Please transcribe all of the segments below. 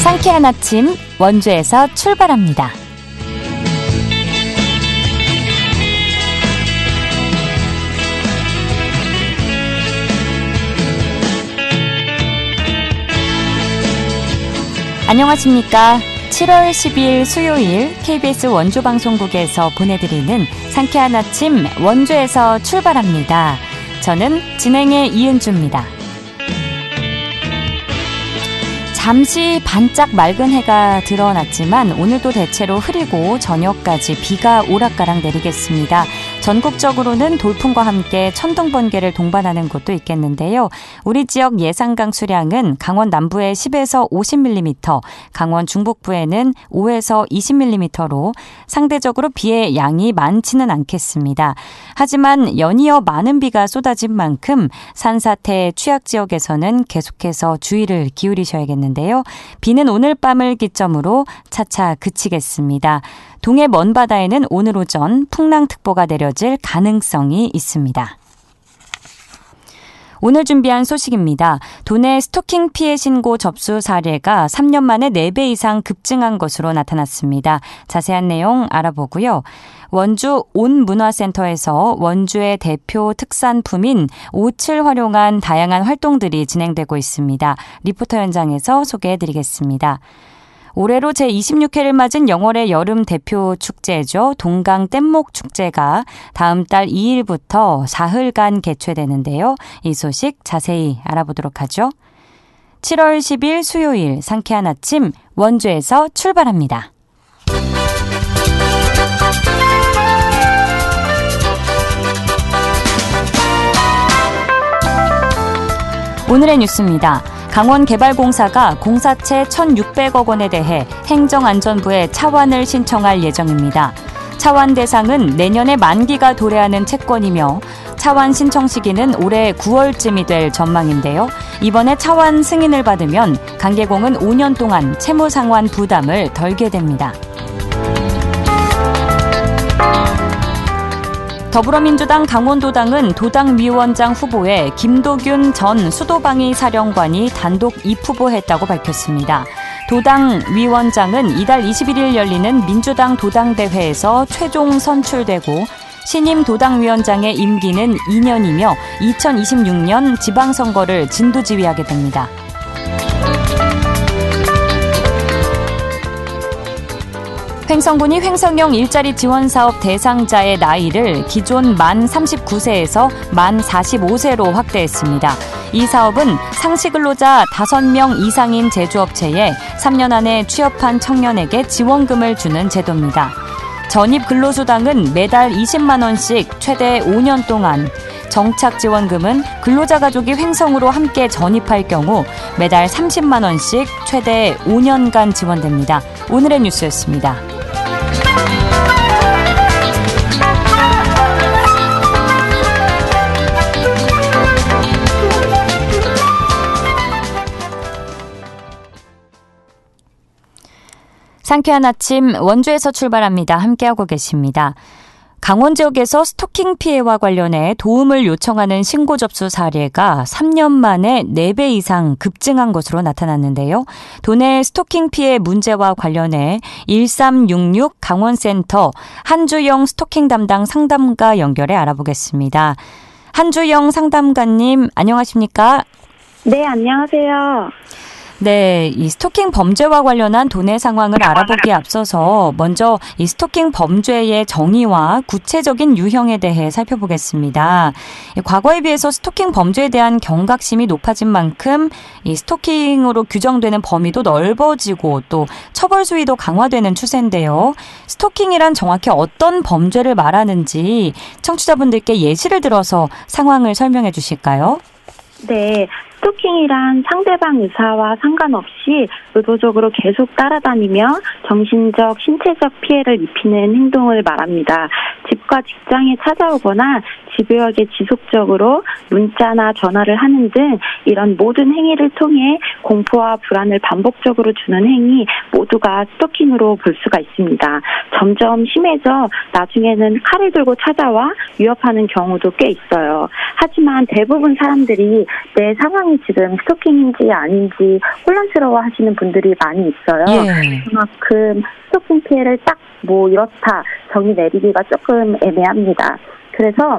상쾌한 아침 원주에서 출발합니다. 안녕하십니까. 7월 10일 수요일 KBS 원주방송국에서 보내드리는 상쾌한 아침 원주에서 출발합니다. 저는 진행의 이은주입니다. 잠시 반짝 맑은 해가 드러났지만 오늘도 대체로 흐리고 저녁까지 비가 오락가락 내리겠습니다. 전국적으로는 돌풍과 함께 천둥 번개를 동반하는 곳도 있겠는데요. 우리 지역 예상 강수량은 강원 남부에 10에서 50mm, 강원 중북부에는 5에서 20mm로 상대적으로 비의 양이 많지는 않겠습니다. 하지만 연이어 많은 비가 쏟아진 만큼 산사태 취약 지역에서는 계속해서 주의를 기울이셔야겠는데요. 비는 오늘 밤을 기점으로 차차 그치겠습니다. 동해 먼바다에는 오늘 오전 풍랑특보가 내려질 가능성이 있습니다. 오늘 준비한 소식입니다. 도내 스토킹 피해 신고 접수 사례가 3년 만에 4배 이상 급증한 것으로 나타났습니다. 자세한 내용 알아보고요. 원주 온문화센터에서 원주의 대표 특산품인 옷을 활용한 다양한 활동들이 진행되고 있습니다. 리포터 현장에서 소개해드리겠습니다. 올해로 제26회를 맞은 영월의 여름 대표 축제죠. 동강 뗏목 축제가 다음 달 2일부터 사흘간 개최되는데요. 이 소식 자세히 알아보도록 하죠. 7월 10일 수요일 상쾌한 아침 원주에서 출발합니다. 오늘의 뉴스입니다. 강원개발공사가 공사채 1,600억 원에 대해 행정안전부에 차환을 신청할 예정입니다. 차환 대상은 내년에 만기가 도래하는 채권이며 차환 신청 시기는 올해 9월쯤이 될 전망인데요. 이번에 차환 승인을 받으면 강개공은 5년 동안 채무상환 부담을 덜게 됩니다. 더불어민주당 강원도당은 도당위원장 후보에 김도균 전 수도방위 사령관이 단독 입후보했다고 밝혔습니다. 도당위원장은 이달 21일 열리는 민주당 도당대회에서 최종 선출되고 신임 도당위원장의 임기는 2년이며 2026년 지방선거를 진두지휘하게 됩니다. 횡성군이 횡성형 일자리 지원사업 대상자의 나이를 기존 만 39세에서 만 45세로 확대했습니다. 이 사업은 상시근로자 5명 이상인 제조업체에 3년 안에 취업한 청년에게 지원금을 주는 제도입니다. 전입근로수당은 매달 20만 원씩 최대 5년 동안, 정착지원금은 근로자 가족이 횡성으로 함께 전입할 경우 매달 30만 원씩 최대 5년간 지원됩니다. 오늘의 뉴스였습니다. 상쾌한 아침 원주에서 출발합니다. 함께하고 계십니다. 강원 지역에서 스토킹 피해와 관련해 도움을 요청하는 신고 접수 사례가 3년 만에 4배 이상 급증한 것으로 나타났는데요. 도내 스토킹 피해 문제와 관련해 1366 강원센터 한주영 스토킹 담당 상담가 연결해 알아보겠습니다. 한주영 상담가님, 안녕하십니까? 네, 안녕하세요. 네, 이 스토킹 범죄와 관련한 도내 상황을 알아보기에 앞서서 먼저 이 스토킹 범죄의 정의와 구체적인 유형에 대해 살펴보겠습니다. 과거에 비해서 스토킹 범죄에 대한 경각심이 높아진 만큼 이 스토킹으로 규정되는 범위도 넓어지고 또 처벌 수위도 강화되는 추세인데요. 스토킹이란 정확히 어떤 범죄를 말하는지 청취자분들께 예시를 들어서 상황을 설명해 주실까요? 네, 스토킹이란 상대방 의사와 상관없이 의도적으로 계속 따라다니며 정신적, 신체적 피해를 입히는 행동을 말합니다. 집과 직장에 찾아오거나 집요하게 지속적으로 문자나 전화를 하는 등 이런 모든 행위를 통해 공포와 불안을 반복적으로 주는 행위 모두가 스토킹으로 볼 수가 있습니다. 점점 심해져 나중에는 칼을 들고 찾아와 위협하는 경우도 꽤 있어요. 하지만 대부분 사람들이 내 상황에 행동이 지금 스토킹인지 아닌지 혼란스러워 하시는 분들이 많이 있어요. 예. 그만큼 스토킹 피해를 딱 뭐 이렇다 정의 내리기가 조금 애매합니다. 그래서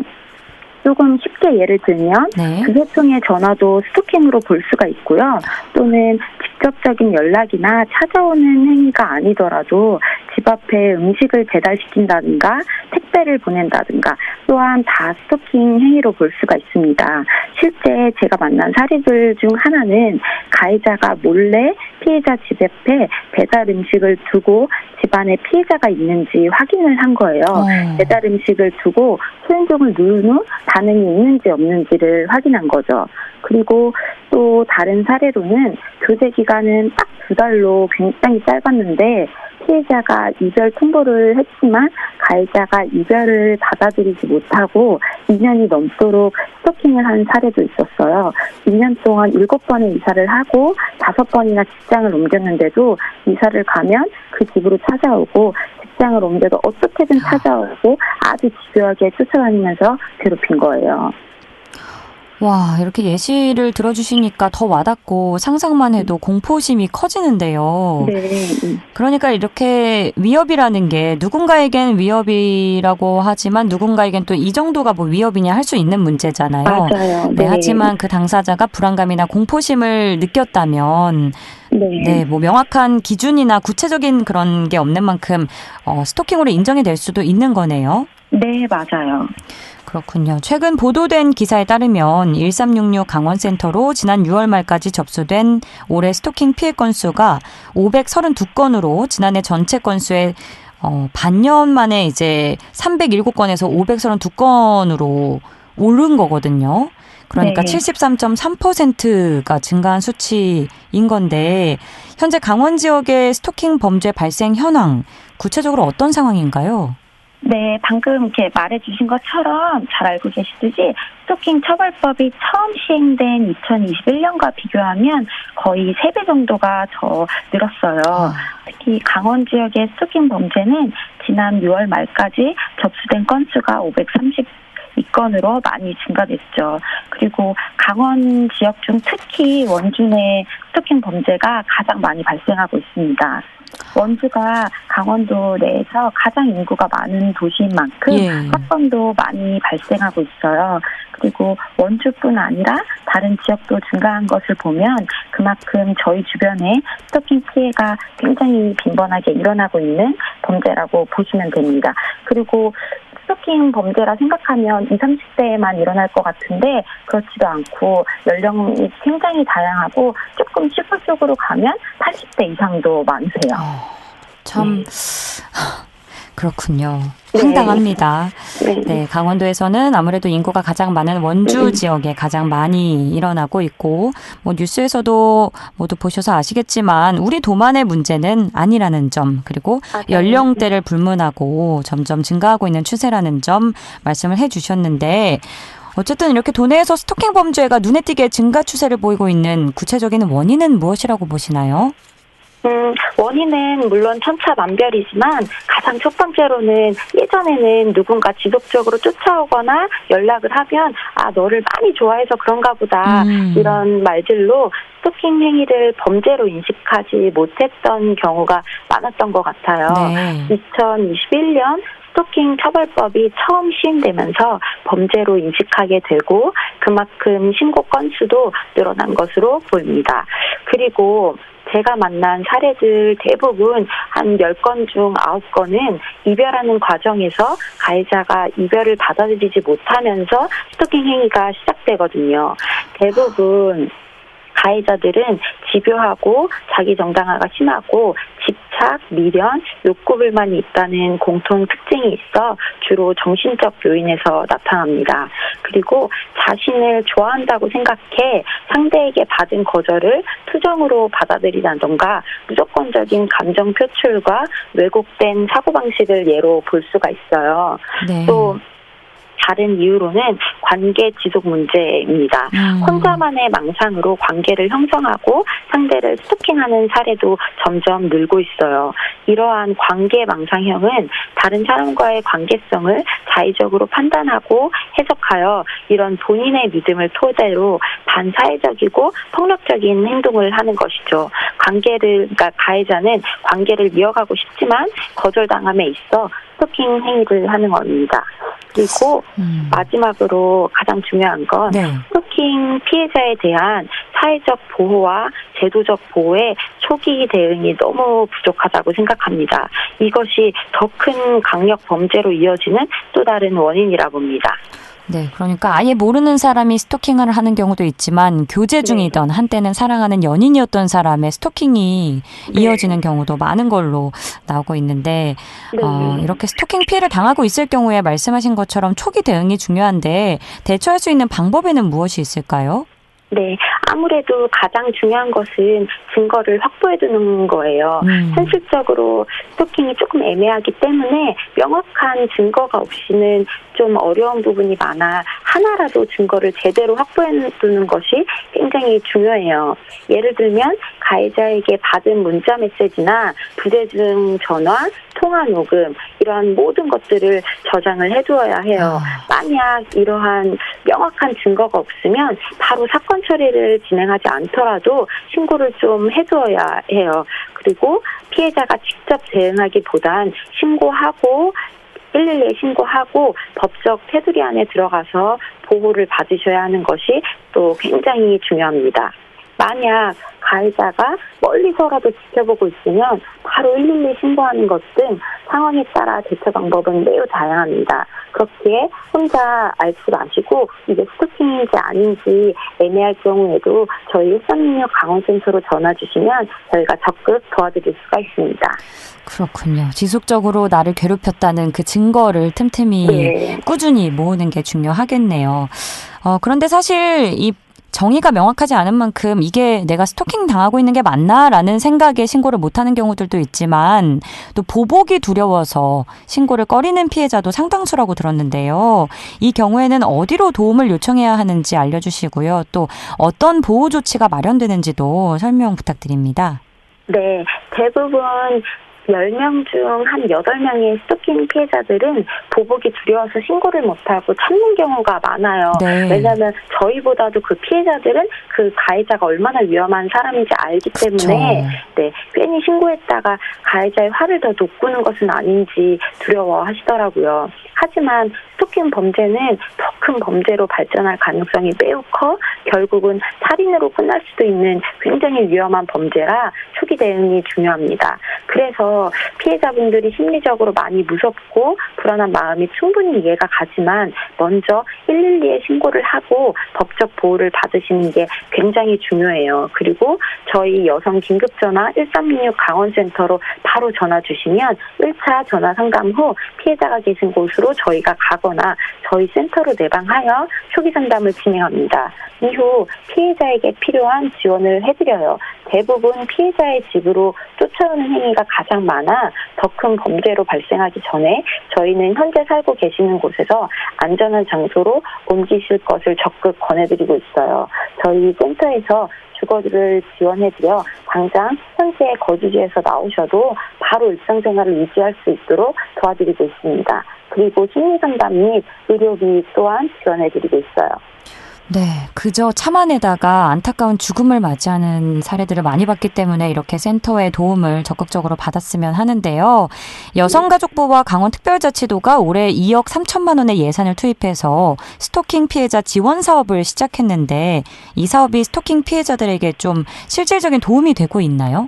조금 쉽게 예를 들면 네. 비회통의 전화도 스토킹으로 볼 수가 있고요. 또는 직접적인 연락이나 찾아오는 행위가 아니더라도 집 앞에 음식을 배달시킨다든가 택배를 보낸다든가 또한 다 스토킹 행위로 볼 수가 있습니다. 실제 제가 만난 사례들 중 하나는 가해자가 몰래 피해자 집 앞에 배달 음식을 두고 집안에 피해자가 있는지 확인을 한 거예요. 배달 음식을 두고 소행종을 누른 후 반응이 있는지 없는지를 확인한 거죠. 그리고 또 다른 사례로는 교제 기간은 딱 2달로 굉장히 짧았는데 피해자가 이별 통보를 했지만 가해자가 이별을 받아들이지 못하고 2년이 넘도록 스토킹을 한 사례도 있었어요. 2년 동안 7번의 이사를 하고 5번이나 직장을 옮겼는데도 이사를 가면 그 집으로 찾아오고 직장을 옮겨도 어떻게든 찾아오고 아주 집요하게 쫓아다니면서 괴롭힌 거예요. 와, 이렇게 예시를 들어주시니까 더 와닿고 상상만 해도 공포심이 커지는데요. 네. 그러니까 이렇게 위협이라는 게 누군가에겐 위협이라고 하지만 누군가에겐 또 이 정도가 뭐 위협이냐 할 수 있는 문제잖아요. 맞아요. 네. 하지만 그 당사자가 불안감이나 공포심을 느꼈다면 네, 뭐 명확한 기준이나 구체적인 그런 게 없는 만큼 스토킹으로 인정이 될 수도 있는 거네요. 네, 맞아요. 그렇군요. 최근 보도된 기사에 따르면 1366 강원센터로 지난 6월 말까지 접수된 올해 스토킹 피해 건수가 532건으로 지난해 전체 건수의 반년 만에 이제 307건에서 532건으로 오른 거거든요. 그러니까 네. 73.3%가 증가한 수치인 건데 현재 강원 지역의 스토킹 범죄 발생 현황 구체적으로 어떤 상황인가요? 네, 방금 이렇게 말해주신 것처럼 잘 알고 계시듯이 스토킹 처벌법이 처음 시행된 2021년과 비교하면 거의 3배 정도가 더 늘었어요. 특히 강원 지역의 스토킹 범죄는 지난 6월 말까지 접수된 건수가 532건으로 많이 증가됐죠. 그리고 강원 지역 중 특히 원주 내 스토킹 범죄가 가장 많이 발생하고 있습니다. 원주가 강원도 내에서 가장 인구가 많은 도시인 만큼 사건도 많이 발생하고 있어요. 그리고 원주뿐 아니라 다른 지역도 증가한 것을 보면 그만큼 저희 주변에 스토킹 피해가 굉장히 빈번하게 일어나고 있는 범죄라고 보시면 됩니다. 그리고 스토킹 범죄라 생각하면 20, 30대에만 일어날 것 같은데 그렇지도 않고 연령이 굉장히 다양하고 조금 시골 쪽으로 가면 80대 이상도 많으세요. 참 그렇군요. 황당합니다. 네, 강원도에서는 아무래도 인구가 가장 많은 원주 지역에 가장 많이 일어나고 있고 뭐 뉴스에서도 모두 보셔서 아시겠지만 우리 도만의 문제는 아니라는 점 그리고 연령대를 불문하고 점점 증가하고 있는 추세라는 점 말씀을 해주셨는데 어쨌든 이렇게 도내에서 스토킹 범죄가 눈에 띄게 증가 추세를 보이고 있는 구체적인 원인은 무엇이라고 보시나요? 원인은 물론 천차만별이지만 가장 첫 번째로는 예전에는 누군가 지속적으로 쫓아오거나 연락을 하면 너를 많이 좋아해서 그런가 보다 이런 말들로 스토킹 행위를 범죄로 인식하지 못했던 경우가 많았던 것 같아요. 네. 2021년 스토킹 처벌법이 처음 시행되면서 범죄로 인식하게 되고 그만큼 신고 건수도 늘어난 것으로 보입니다. 그리고 제가 만난 사례들 대부분 한 10건 중 9건은 이별하는 과정에서 가해자가 이별을 받아들이지 못하면서 스토킹 행위가 시작되거든요. 대부분 가해자들은 집요하고 자기 정당화가 심하고 집착, 미련, 욕구불만이 있다는 공통 특징이 있어 주로 정신적 요인에서 나타납니다. 그리고 자신을 좋아한다고 생각해 상대에게 받은 거절을 투정으로 받아들이다던가 무조건적인 감정 표출과 왜곡된 사고방식을 예로 볼 수가 있어요. 네. 또 다른 이유로는 관계 지속 문제입니다. 혼자만의 망상으로 관계를 형성하고 상대를 스토킹하는 사례도 점점 늘고 있어요. 이러한 관계 망상형은 다른 사람과의 관계성을 자의적으로 판단하고 해석하여 이런 본인의 믿음을 토대로 반사회적이고 폭력적인 행동을 하는 것이죠. 그러니까 가해자는 관계를 이어가고 싶지만 거절당함에 있어 스토킹 행위를 하는 겁니다. 그리고 마지막으로 가장 중요한 건 스토킹 피해자에 대한 사회적 보호와 제도적 보호의 초기 대응이 너무 부족하다고 생각합니다. 이것이 더 큰 강력 범죄로 이어지는 또 다른 원인이라 봅니다. 네, 그러니까 아예 모르는 사람이 스토킹을 하는 경우도 있지만 교제 중이던 한때는 사랑하는 연인이었던 사람의 스토킹이 이어지는 경우도 많은 걸로 나오고 있는데 이렇게 스토킹 피해를 당하고 있을 경우에 말씀하신 것처럼 초기 대응이 중요한데 대처할 수 있는 방법에는 무엇이 있을까요? 네, 아무래도 가장 중요한 것은 증거를 확보해두는 거예요. 현실적으로 스토킹이 조금 애매하기 때문에 명확한 증거가 없이는 좀 어려운 부분이 많아 하나라도 증거를 제대로 확보해두는 것이 굉장히 중요해요. 예를 들면 가해자에게 받은 문자 메시지나 부재중 전화, 통화 녹음 이러한 모든 것들을 저장을 해두어야 해요. 만약 이러한 명확한 증거가 없으면 바로 사건 처리를 진행하지 않더라도 신고를 좀 해두어야 해요. 그리고 피해자가 직접 대응하기보단 112에 신고하고 법적 테두리 안에 들어가서 보호를 받으셔야 하는 것이 또 굉장히 중요합니다. 만약 가해자가 멀리서라도 지켜보고 있으면 바로 112 신고하는 것 등 상황에 따라 대처 방법은 매우 다양합니다. 그렇기에 혼자 앓지 마시고 이게 스토킹인지 아닌지 애매할 경우에도 저희 1366 강원센터로 전화 주시면 저희가 적극 도와드릴 수가 있습니다. 그렇군요. 지속적으로 나를 괴롭혔다는 그 증거를 틈틈이 꾸준히 모으는 게 중요하겠네요. 그런데 사실 이 정의가 명확하지 않은 만큼 이게 내가 스토킹 당하고 있는 게 맞나라는 생각에 신고를 못하는 경우들도 있지만 또 보복이 두려워서 신고를 꺼리는 피해자도 상당수라고 들었는데요. 이 경우에는 어디로 도움을 요청해야 하는지 알려주시고요. 또 어떤 보호 조치가 마련되는지도 설명 부탁드립니다. 네, 대부분 10명 중 한 8명의 스토킹 피해자들은 보복이 두려워서 신고를 못하고 참는 경우가 많아요. 왜냐하면 저희보다도 그 피해자들은 그 가해자가 얼마나 위험한 사람인지 알기 때문에 괜히 신고했다가 가해자의 화를 더 돋구는 것은 아닌지 두려워하시더라고요. 하지만 스토킹 범죄는 더 큰 범죄로 발전할 가능성이 매우 커 결국은 살인으로 끝날 수도 있는 굉장히 위험한 범죄라 초기 대응이 중요합니다. 그래서 피해자분들이 심리적으로 많이 무섭고 불안한 마음이 충분히 이해가 가지만 먼저 112에 신고를 하고 법적 보호를 받으시는 게 굉장히 중요해요. 그리고 저희 여성 긴급전화 1366 강원센터로 바로 전화 주시면 1차 전화 상담 후 피해자가 계신 곳으로 저희가 가거나 저희 센터로 내방하여 초기 상담을 진행합니다. 이후 피해자에게 필요한 지원을 해드려요. 대부분 피해자의 집으로 쫓아오는 행위가 가장 많아 더 큰 범죄로 발생하기 전에 저희는 현재 살고 계시는 곳에서 안전한 장소로 옮기실 것을 적극 권해드리고 있어요. 저희 센터에서 주거를 지원해드려 당장 현재 거주지에서 나오셔도 바로 일상생활을 유지할 수 있도록 도와드리고 있습니다. 그리고 심리상담 및 의료비 또한 지원해드리고 있어요. 네, 그저 참아내다가 안타까운 죽음을 맞이하는 사례들을 많이 봤기 때문에 이렇게 센터의 도움을 적극적으로 받았으면 하는데요. 여성가족부와 강원특별자치도가 올해 2억 3천만 원의 예산을 투입해서 스토킹 피해자 지원 사업을 시작했는데 이 사업이 스토킹 피해자들에게 좀 실질적인 도움이 되고 있나요?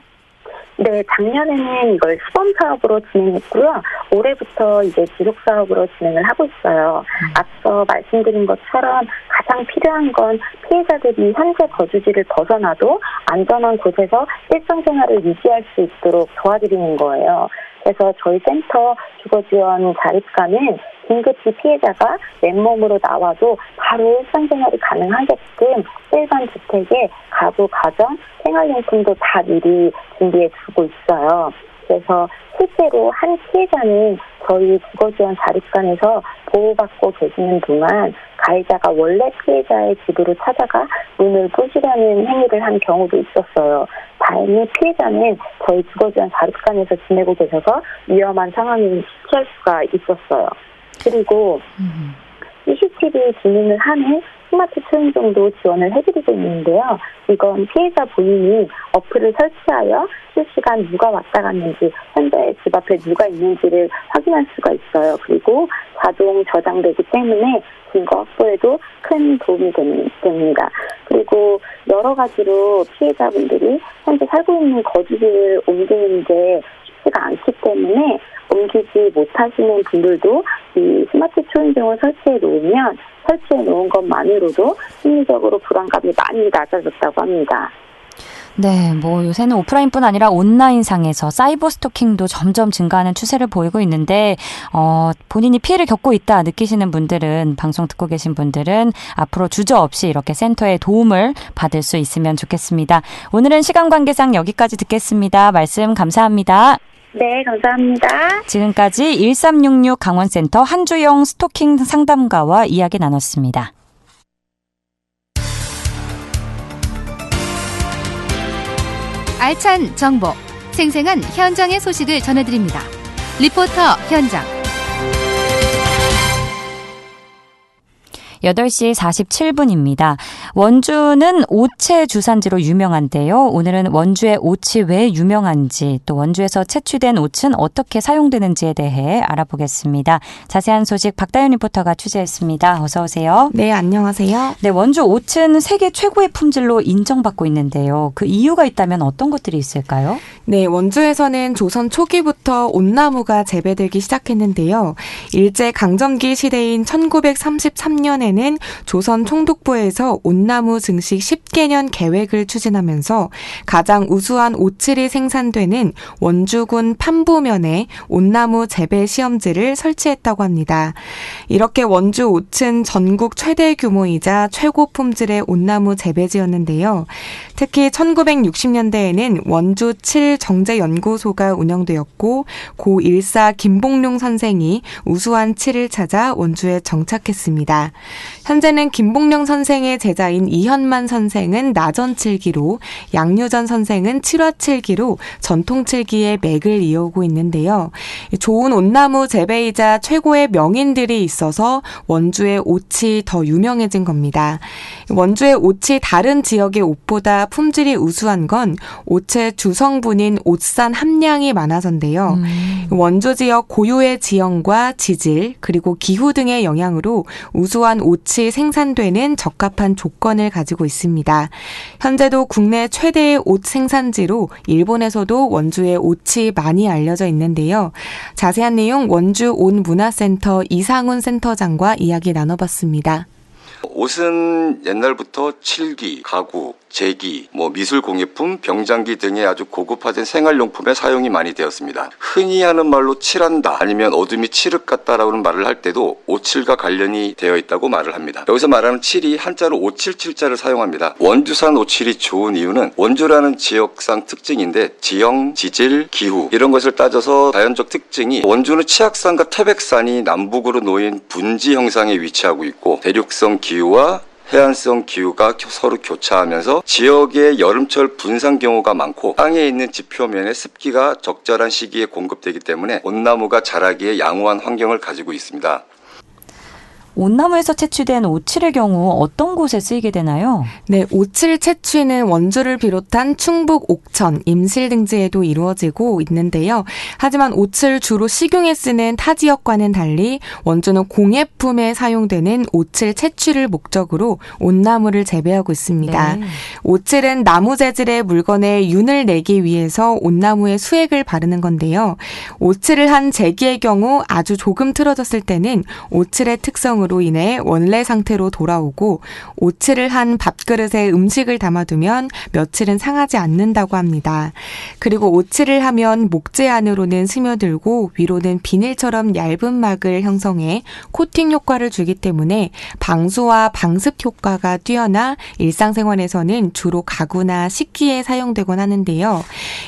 네, 작년에는 이걸 시범 사업으로 진행했고요. 올해부터 이제 지속 사업으로 진행을 하고 있어요. 앞서 말씀드린 것처럼 가장 필요한 건 피해자들이 현재 거주지를 벗어나도 안전한 곳에서 일상생활을 유지할 수 있도록 도와드리는 거예요. 그래서 저희 센터 주거지원 자립과는 긴급히 피해자가 맨몸으로 나와도 바로 일상생활이 가능하게끔 일반 주택에 가구, 가전, 생활용품도 다 미리 준비해 두고 있어요. 그래서 실제로 한 피해자는 저희 주거지원 자립관에서 보호받고 계시는 동안 가해자가 원래 피해자의 집으로 찾아가 문을 부수려는 행위를 한 경우도 있었어요. 다행히 피해자는 저희 주거지원 자립관에서 지내고 계셔서 위험한 상황을 피할 수가 있었어요. 그리고 CCTV 기능을 하는 스마트 초인종도 지원을 해드리고 있는데요. 이건 피해자 본인이 어플을 설치하여 실시간 누가 왔다 갔는지, 현재 집 앞에 누가 있는지를 확인할 수가 있어요. 그리고 자동 저장되기 때문에 증거 확보에도 큰 도움이 됩니다. 그리고 여러 가지로 피해자분들이 현재 살고 있는 거주지를 옮기는 게 쉽지가 않기 때문에 옮기지 못하시는 분들도 이 스마트 초인종을 설치해 놓은 것만으로도 심리적으로 불안감이 많이 낮아졌다고 합니다. 네, 요새는 오프라인뿐 아니라 온라인상에서 사이버 스토킹도 점점 증가하는 추세를 보이고 있는데 본인이 피해를 겪고 있다 느끼시는 분들은, 방송 듣고 계신 분들은 앞으로 주저없이 이렇게 센터의 도움을 받을 수 있으면 좋겠습니다. 오늘은 시간 관계상 여기까지 듣겠습니다. 말씀 감사합니다. 네, 감사합니다. 지금까지 1366 강원센터 한주영 스토킹 상담가와 이야기 나눴습니다. 알찬 정보, 생생한 현장의 소식을 전해드립니다. 리포터 현장. 8시 47분입니다. 원주는 오채 주산지로 유명한데요. 오늘은 원주의 오치 왜 유명한지, 또 원주에서 채취된 오치는 어떻게 사용되는지에 대해 알아보겠습니다. 자세한 소식 박다윤 리포터가 취재했습니다. 어서 오세요. 네, 안녕하세요. 네, 원주 오치는 세계 최고의 품질로 인정받고 있는데요. 그 이유가 있다면 어떤 것들이 있을까요? 네, 원주에서는 조선 초기부터 온나무가 재배되기 시작했는데요. 일제강점기 시대인 1933년에는 조선 총독부에서 온나무 증식 10개년 계획을 추진하면서 가장 우수한 오칠이 생산되는 원주군 판부면에 온나무 재배 시험지를 설치했다고 합니다. 이렇게 원주 오치는 전국 최대 규모이자 최고 품질의 온나무 재배지였는데요. 특히 1960년대에는 원주 칠 정제연구소가 운영되었고 고 일사 김봉룡 선생이 우수한 칠을 찾아 원주에 정착했습니다. 현재는 김봉룡 선생의 제자인 이현만 선생은 나전칠기로, 양유전 선생은 칠화칠기로 전통칠기의 맥을 이어오고 있는데요. 좋은 온나무 재배이자 최고의 명인들이 있어서 원주의 옷이 더 유명해진 겁니다. 원주의 옷이 다른 지역의 옷보다 품질이 우수한 건 옷의 주성분인 옷산 함량이 많아서인데요. 원주 지역 고유의 지형과 지질, 그리고 기후 등의 영향으로 우수한 옷이 생산되는 적합한 조건을 가지고 있습니다. 현재도 국내 최대의 옷 생산지로 일본에서도 원주의 옷이 많이 알려져 있는데요. 자세한 내용 원주 온문화센터 이상훈 센터장과 이야기 나눠봤습니다. 옷은 옛날부터 칠기, 가구, 제기, 미술 공예품, 병장기 등의 아주 고급화된 생활용품에 사용이 많이 되었습니다. 흔히 하는 말로 칠한다, 아니면 어둠이 칠흑 같다라는 말을 할 때도 오칠과 관련이 되어 있다고 말을 합니다. 여기서 말하는 칠이 한자로 577자를 사용합니다. 원주산 오칠이 좋은 이유는 원주라는 지역상 특징인데 지형, 지질, 기후 이런 것을 따져서 자연적 특징이, 원주는 치악산과 태백산이 남북으로 놓인 분지 형상에 위치하고 있고 대륙성 기후와 해안성 기후가 서로 교차하면서 지역의 여름철 분산 경우가 많고 땅에 있는 지표면에 습기가 적절한 시기에 공급되기 때문에 온나무가 자라기에 양호한 환경을 가지고 있습니다. 온나무에서 채취된 오칠의 경우 어떤 곳에 쓰이게 되나요? 네, 오칠 채취는 원주를 비롯한 충북, 옥천, 임실 등지에도 이루어지고 있는데요. 하지만 오칠 주로 식용에 쓰는 타 지역과는 달리 원주는 공예품에 사용되는 오칠 채취를 목적으로 온나무를 재배하고 있습니다. 네. 오칠은 나무 재질의 물건에 윤을 내기 위해서 온나무에 수액을 바르는 건데요. 오칠을 한 제기의 경우 아주 조금 틀어졌을 때는 오칠의 특성으로 과정으로 인해 원래 상태로 돌아오고 오칠을 한 밥그릇에 음식을 담아두면 며칠은 상하지 않는다고 합니다. 그리고 오칠을 하면 목재 안으로는 스며들고 위로는 비닐처럼 얇은 막을 형성해 코팅 효과를 주기 때문에 방수와 방습 효과가 뛰어나 일상생활에서는 주로 가구나 식기에 사용되곤 하는데요.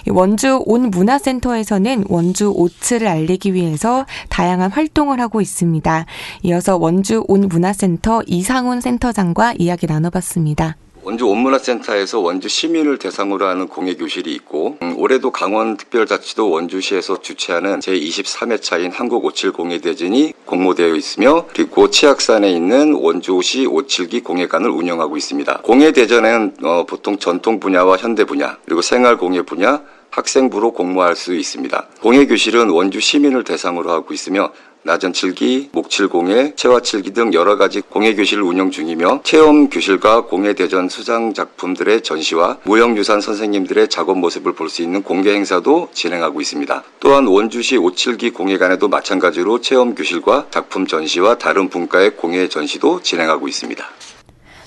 원주 온문화센터에서는 원주 오칠을 알리기 위해서 다양한 활동을 하고 있습니다. 이어서 원주 온문화센터 이상훈 센터장과 이야기 나눠봤습니다. 원주 온문화센터에서 원주 시민을 대상으로 하는 공예교실이 있고 올해도 강원특별자치도 원주시에서 주최하는 제23회차인 한국오칠공예대전이 공모되어 있으며 그리고 치악산에 있는 원주시 오칠기 공예관을 운영하고 있습니다. 공예대전에는 보통 전통 분야와 현대 분야 그리고 생활공예 분야 학생부로 공모할 수 있습니다. 공예교실은 원주 시민을 대상으로 하고 있으며 나전칠기, 목칠공예, 체화칠기 등 여러 가지 공예교실을 운영 중이며 체험교실과 공예대전 수상 작품들의 전시와 무형유산 선생님들의 작업 모습을 볼 수 있는 공개 행사도 진행하고 있습니다. 또한 원주시 오칠기 공예관에도 마찬가지로 체험교실과 작품 전시와 다른 분과의 공예 전시도 진행하고 있습니다.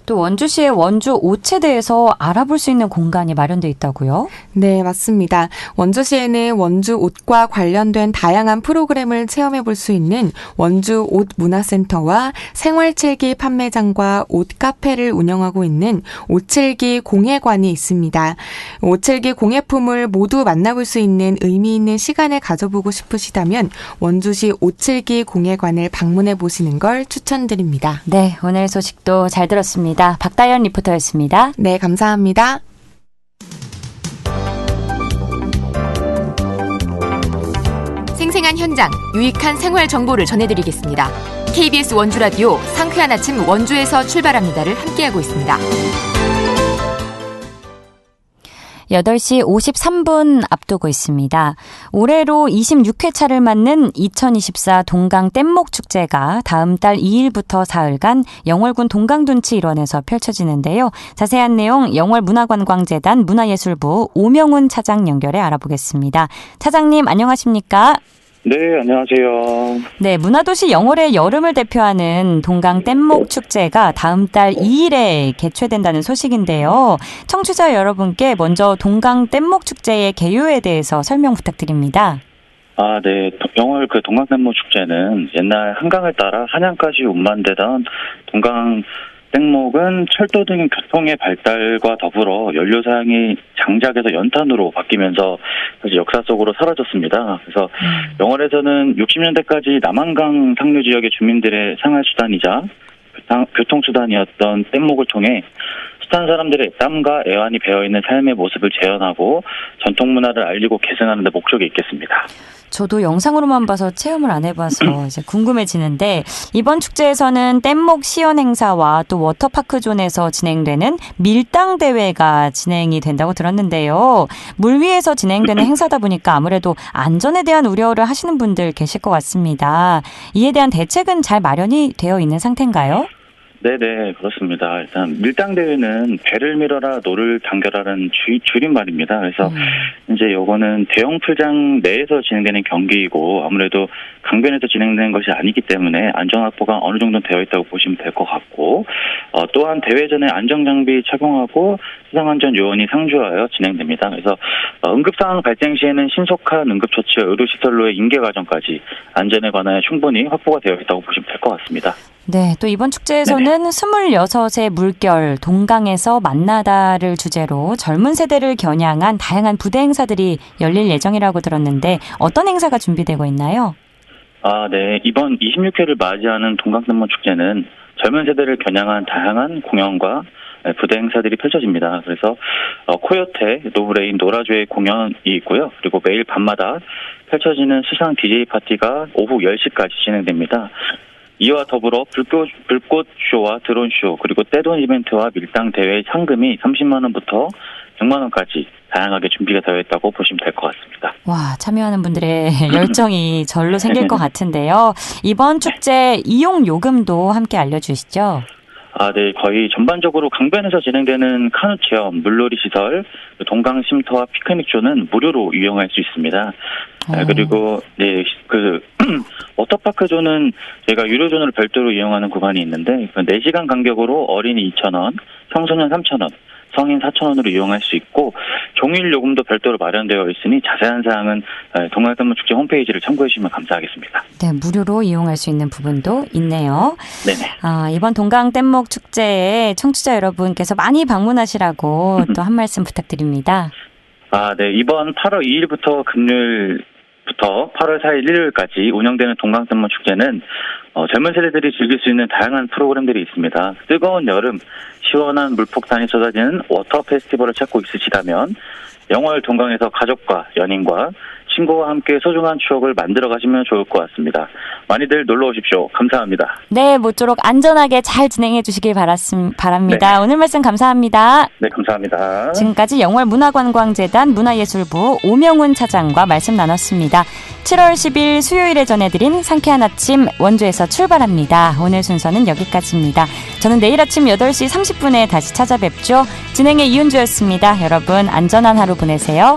또 원주시의 원주 옷에 대해서 알아볼 수 있는 공간이 마련되어 있다고요? 네, 맞습니다. 원주시에는 원주 옷과 관련된 다양한 프로그램을 체험해 볼 수 있는 원주 옷 문화센터와 생활칠기 판매장과 옷 카페를 운영하고 있는 오칠기 공예관이 있습니다. 오칠기 공예품을 모두 만나볼 수 있는 의미 있는 시간을 가져보고 싶으시다면 원주시 오칠기 공예관을 방문해 보시는 걸 추천드립니다. 네, 오늘 소식도 잘 들었습니다. 박다연 리포터였습니다. 네, 감사합니다. 생생한 현장, 유익한 생활 정보를 전해드리겠습니다. KBS 원주라디오 상쾌한 아침 원주에서 출발합니다를 함께하고 있습니다. 8시 53분 앞두고 있습니다. 올해로 26회차를 맞는 2024 동강 뗏목축제가 다음 달 2일부터 사흘간 영월군 동강둔치 일원에서 펼쳐지는데요. 자세한 내용 영월문화관광재단 문화예술부 오명훈 차장 연결해 알아보겠습니다. 차장님 안녕하십니까? 네, 안녕하세요. 네, 문화도시 영월의 여름을 대표하는 동강 뗏목 축제가 다음 달 2일에 개최된다는 소식인데요. 청취자 여러분께 먼저 동강 뗏목 축제의 개요에 대해서 설명 부탁드립니다. 네. 영월 동강 뗏목 축제는 옛날 한강을 따라 한양까지 운반되던 동강 뗏목은 철도 등 교통의 발달과 더불어 연료 사용이 장작에서 연탄으로 바뀌면서 사실 역사 속으로 사라졌습니다. 그래서 영월에서는 60년대까지 남한강 상류 지역의 주민들의 생활수단이자 교통수단이었던 뗏목을 통해 숱한 사람들의 땀과 애환이 배어있는 삶의 모습을 재현하고 전통문화를 알리고 계승하는 데 목적이 있겠습니다. 저도 영상으로만 봐서 체험을 안 해봐서 이제 궁금해지는데 이번 축제에서는 뗏목 시연 행사와 또 워터파크존에서 진행되는 밀당 대회가 진행이 된다고 들었는데요. 물 위에서 진행되는 행사다 보니까 아무래도 안전에 대한 우려를 하시는 분들 계실 것 같습니다. 이에 대한 대책은 잘 마련이 되어 있는 상태인가요? 네네, 그렇습니다. 일단 밀당 대회는 배를 밀어라 노를 당겨라는 줄임말입니다. 그래서 이제 요거는 대형 풀장 내에서 진행되는 경기이고 아무래도 강변에서 진행되는 것이 아니기 때문에 안전 확보가 어느 정도 되어 있다고 보시면 될 것 같고 또한 대회 전에 안전장비 착용하고 수상안전 요원이 상주하여 진행됩니다. 그래서 응급상황 발생 시에는 신속한 응급처치와 의료시설로의 인계 과정까지 안전에 관하여 충분히 확보가 되어 있다고 보시면 될 것 같습니다. 네, 또 이번 축제에서는 26의 물결 동강에서 만나다를 주제로 젊은 세대를 겨냥한 다양한 부대 행사들이 열릴 예정이라고 들었는데 어떤 행사가 준비되고 있나요? 네. 이번 26회를 맞이하는 동강 뗏목 축제는 젊은 세대를 겨냥한 다양한 공연과 부대 행사들이 펼쳐집니다. 그래서 코요테, 노브레인, 노라조의 공연이 있고요. 그리고 매일 밤마다 펼쳐지는 수상 DJ 파티가 오후 10시까지 진행됩니다. 이와 더불어 불꽃쇼와 드론쇼 그리고 떼돈 이벤트와 밀당 대회 상금이 30만 원부터 100만 원까지 다양하게 준비가 되어 있다고 보시면 될 것 같습니다. 와, 참여하는 분들의 열정이 절로 생길 것 같은데요. 이번 축제 이용 요금도 함께 알려주시죠. 네, 거의 전반적으로 강변에서 진행되는 카누 체험, 물놀이 시설, 동강 쉼터와 피크닉존은 무료로 이용할 수 있습니다. 그리고 워터파크 존은 저희가 유료 존으로 별도로 이용하는 구간이 있는데 4시간 간격으로 어린이 2,000원, 청소년 3,000원, 성인 4,000원으로 이용할 수 있고 종일 요금도 별도로 마련되어 있으니 자세한 사항은 동강댐목축제 홈페이지를 참고해 주시면 감사하겠습니다. 네, 무료로 이용할 수 있는 부분도 있네요. 네네. 이번 동강댐목축제에 청취자 여러분께서 많이 방문하시라고 또 한 말씀 부탁드립니다. 네. 이번 8월 2일부터 금요일부터 8월 4일 일요일까지 운영되는 동강댐목축제는 젊은 세대들이 즐길 수 있는 다양한 프로그램들이 있습니다. 뜨거운 여름, 시원한 물폭탄이 쏟아지는 워터 페스티벌을 찾고 있으시다면 영월 동강에서 가족과 연인과 친구와 함께 소중한 추억을 만들어 가시면 좋을 것 같습니다. 많이들 놀러 오십시오. 감사합니다. 네, 모쪼록 안전하게 잘 진행해 주시길 바랍니다. 네. 오늘 말씀 감사합니다. 네, 감사합니다. 지금까지 영월문화관광재단 문화예술부 오명훈 차장과 말씀 나눴습니다. 7월 10일 수요일에 전해드린 상쾌한 아침 원주에서 출발합니다. 오늘 순서는 여기까지입니다. 저는 내일 아침 8시 30분에 다시 찾아뵙죠. 진행의 이은주였습니다. 여러분 안전한 하루 보내세요.